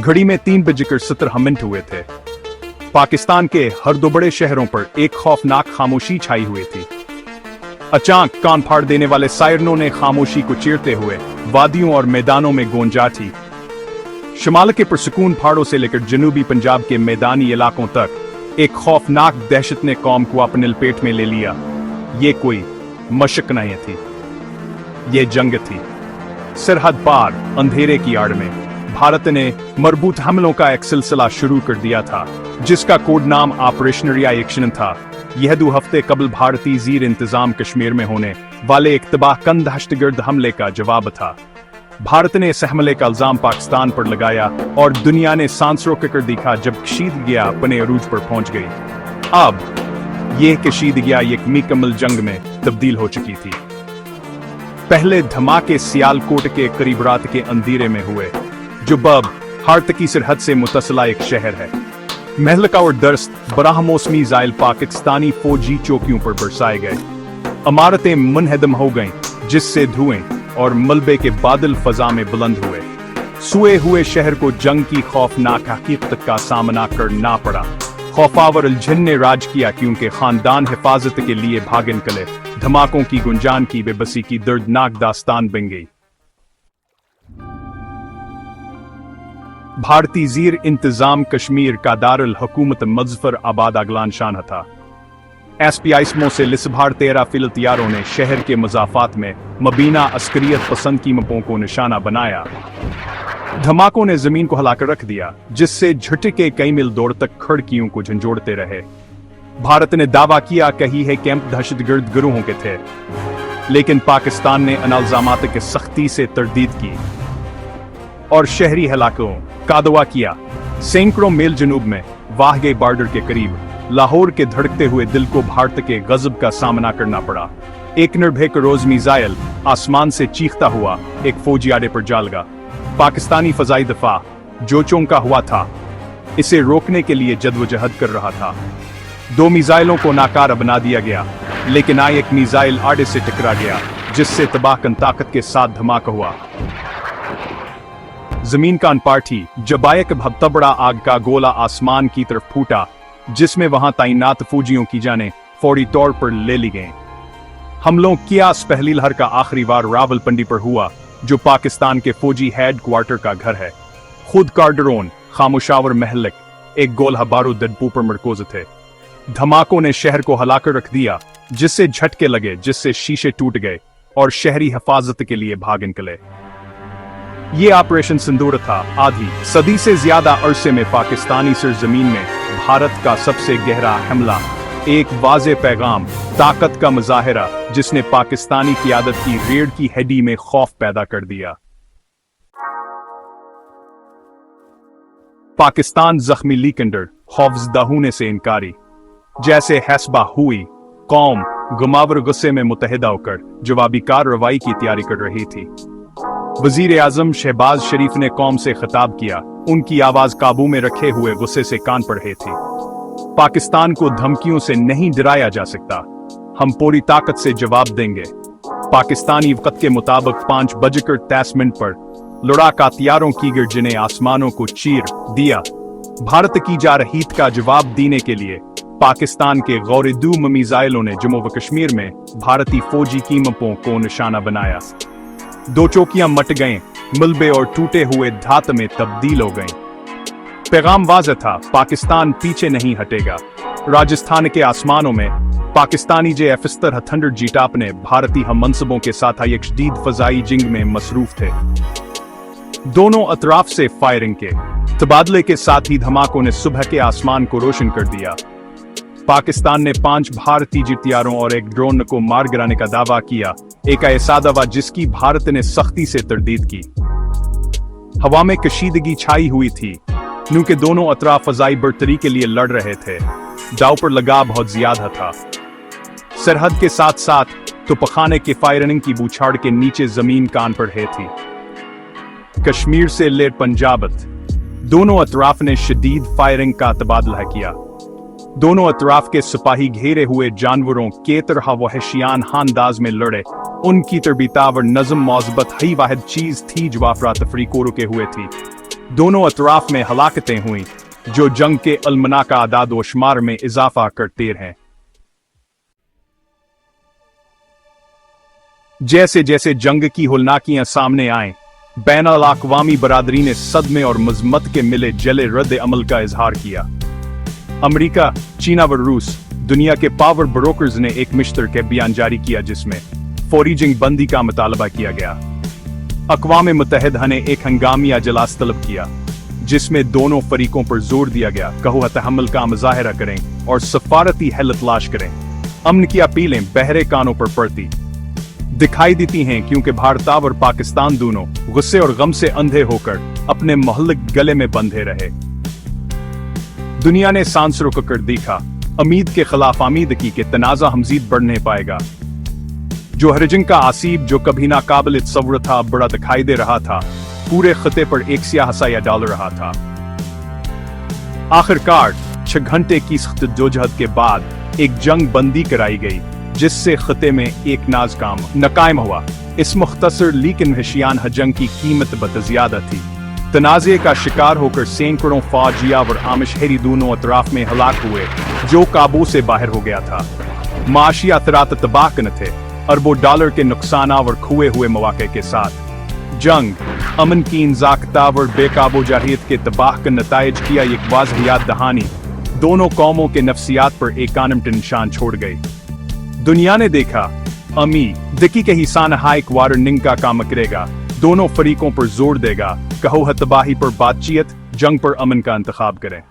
घड़ी में 3:17 हुए थे। पाकिस्तान के हर दो बड़े शहरों पर एक खौफनाक खामोशी छाई हुई थी। अचानक कान फाड़ देने वाले सायरनों ने खामोशी को चीरते हुए वादियों और मैदानों में गूंजा थी। शिमाल के पुरसुकून पहाड़ों से लेकर जनूबी पंजाब के मैदानी इलाकों तक एक खौफनाक दहशत ने कौम को अपने लपेट में ले लिया। ये कोई मशक नहीं थी, ये जंग थी। सरहद पार अंधेरे की आड़ में भारत ने मरबूत हमलों का एक सिलसिला शुरू कर दिया था, जिसका कोड नाम ऑपरेशन रिएक्शन था। यह 2 हफ्ते कबल भारतीय ज़ेर इंतजाम कश्मीर में होने वाले एक तबाहकंद दहशतगर्द हमले का जवाब था। भारत ने इस हमले का इल्जाम पाकिस्तान पर लगाया और दुनिया ने सांस रोक कर देखा जब कशीदगियां अपने अरूज पर पहुंच गई। अब यह कशीदगियां एक मुकम्मल जंग में तब्दील हो चुकी थी। पहले धमाके सियालकोट के करीब रात के अंधेरे में हुए, जो बब हार्त की सरहद से मुतसला एक शहर है। महलका और दरस्त बराह मौसमी ज़ाइल पाकिस्तानी फौजी चौकियों पर बरसाए गए। इमारतें मुनहदम हो गईं, जिससे धुएं और मलबे के बादल फजा में बुलंद हुए। सोए हुए शहर को जंग की खौफनाक हकीकत का सामना करना पड़ा। खौफावर उलझन ने राज किया क्योंकि खानदान हिफाजत के लिए भाग निकले। धमाकों की गुंजान की बेबसी की दर्दनाक दास्तान बन गई। भारतीय ज़ेर इंतजाम कश्मीर का दारुल हुकूमत मुज़फ्फर आबाद अगलान शान था। SPI से लिसभार 13 फिलतियारों ने शहर के मज़ाफ़ात में मबीना अस्करियत पसंद कीमतों को निशाना बनाया। धमाकों ने जमीन को हिलाकर रख दिया, जिससे झटके कई मील दूर तक खिड़कियों को झंझोड़ते रहे। भारत ने दावा किया कही है कैंप दहशतगर्द गिरोहों के थे, लेकिन पाकिस्तान ने इन इल्जामात की सख्ती से तरदीद की और शहरी इलाकों का दावा किया। सैकड़ों मील जनूब में वाहगे बॉर्डर के करीब लाहौर के धड़कते हुए दिल को भारत के गजब का सामना करना पड़ा। एक निर्भीक रोज मिसाइल आसमान से चीखता हुआ एक फौजी अड्डे पर जा लगा। पाकिस्तानी फजाई दफा जो चौंका हुआ था, इसे रोकने के लिए जद्दोजहद कर रहा था। 2 मिसाइलों को नाकारा बना दिया गया, लेकिन आए एक मिसाइल अड्डे से टकरा गया, जिससे तबाहकन ताकत के साथ धमाका हुआ। जमीन का अनपाठी जब एक भबतबड़ा आग का गोला आसमान की तरफ फूटा, जिसमें वहां तैनात फौजियों की जानें फौरी तौर पर ले ली गईं। हमलों की पहली लहर का आखिरी वार रावलपिंडी पर हुआ, जो पाकिस्तान के फौजी हेडक्वार्टर का घर है। खुद कार्डरोन खामोशावर महलिक एक गोला बारूद डिपो पर मरकूज थे। धमाकों ने शहर को हिलाकर रख दिया, जिससे झटके लगे, जिससे शीशे टूट गए और शहरी हिफाजत के लिए भाग निकले। ये ऑपरेशन सिंदूर था। आधी सदी से ज्यादा अरसे में पाकिस्तानी सरजमीन में भारत का सबसे गहरा हमला, एक वाज़े पैगाम, ताकत का मुजाहिरा, जिसने पाकिस्तानी क़ियादत की रीढ़ की हड्डी में खौफ पैदा कर दिया। पाकिस्तान जख्मी लीकेंडर खौफजदा होने से इनकारी। जैसे हैसबा हुई, कौम गुमावर गुस्से में मुतहदा होकर जवाबी कार्रवाई की तैयारी कर रही थी। वजीर आजम शहबाज शरीफ ने कौम से खिताब किया। उनकी आवाज काबू में रखे हुए गुस्से से कान पड़ रही थी। पाकिस्तान को धमकियों से नहीं डराया जा सकता, हम पूरी ताकत से जवाब देंगे। पाकिस्तानी वक्त के मुताबिक 5:30 पर लड़ाका हथियारों की गिरज ने आसमानों को चीर दिया। भारत की जा रही ईद का जवाब देने के लिए पाकिस्तान के गौर-ए-दूम मिसाइलों ने जम्मू व कश्मीर में भारतीय फौजी कीमतों को निशाना बनाया। 2 चौकियां मट गईं, मलबे और टूटे हुए धात में तब्दील हो गईं। पैगाम वाज़ेह था, पाकिस्तान पीछे नहीं हटेगा। राजस्थान के आसमानों में पाकिस्तानी F-100 टाप ने भारतीय हम मनसबों के साथ एक शदीद फजाई जंग में मसरूफ थे। दोनों अतराफ से फायरिंग के तबादले के साथ ही धमाकों ने सुबह के आसमान को रोशन कर दिया। पाकिस्तान ने 5 भारतीय हथियारों और एक ड्रोन को मार गिराने का दावा किया, एक ऐसा दावा जिसकी भारत ने सख्ती से तरदीद की। हवा में कशीदगी छाई हुई थी, क्योंकि दोनों अतराफ फजाई बरतरी के लिए लड़ रहे थे। दाव पर लगाव बहुत ज्यादा था। सरहद के साथ साथ तोपखाने के फायरिंग की बूछाड़ के नीचे जमीन कान पर रही थी। कश्मीर से ले पंजाबत दोनों अतराफ ने शदीद फायरिंग का तबादला किया। दोनों अतराफ के सिपाही घेरे हुए जानवरों के तरह वहशियान अंदाज में लड़े। उनकी तरबीता और नज़म मौज़बत ही वाहिद चीज थी जो अफरा तफरी को रुके हुए थी। दोनों अतराफ में हलाकतें हुई जो जंग के अलमना का आदाद व शुमार में इजाफा करते हैं। जैसे जैसे जंग की होलनाकियां सामने आए, बैनुल अक़वामी बरादरी ने सदमे और मजम्मत के मिले जले रद्द अमल का इजहार किया। अमेरिका, चीन व रूस दुनिया के पावर ब्रोकर्स ने एक मुश्तरका बयान जारी किया जिसमें फौरी जंग बंदी का मुतालबा किया गया। अक़वाम मुत्तहिदा ने एक हंगामी इजलास तलब किया जिसमें दोनों फरीकों पर जोर दिया गया कहो तहम्मुल का मुजाहरा करें और सफारती हल तलाश करें। अमन की अपीलें बहरे कानों पर पड़ती दिखाई देती हैं क्योंकि भारत और पाकिस्तान दोनों गुस्से और गम से अंधे होकर अपने मोहल्लक गले में बंधे रहे। दुनिया ने सांसरों को कर देखा, उम्मीद के खिलाफ आमीदगी के तनाज़ा मज़ीद बढ़ने पाएगा। जो हरजंग का आसीब जो कभी नाकाबिल तसव्वुर था अब बड़ा दिखाई दे रहा था, पूरे खिते पर एक स्याह साया डाल रहा था। आखिरकार 6 घंटे की सख्त जद्दोजहद के बाद एक जंग बंदी कराई गई जिससे खिते में एक नाकाम हुआ। इस मुख्तसर लेकिन हशियान जंग की कीमत बतज़ियादा थी। तनाज़े का शिकार होकर सैकड़ों फौजिया और आम शहरी दोनों अतराफ में हलाक हुए जो काबू से बाहर हो गया था। माशी असरात तबाहकुन थे, अरबों डॉलर के नुकसान और खोए हुए मौके के साथ जंग अमन की इंजाकता और बेकाबू जाहियत के तबाहकुन नताइज किया एक वाज़ह याद दहानी दोनों कौमों के नफ्सियात पर एक कानमट निशान छोड़ गई। दुनिया ने देखा अमी दिकी के हिसान हाइक वार्निंग का काम करेगा, दोनों फरीकों पर जोर देगा कहो तबाही पर बातचीत, जंग पर अमन का इंतखाब करें।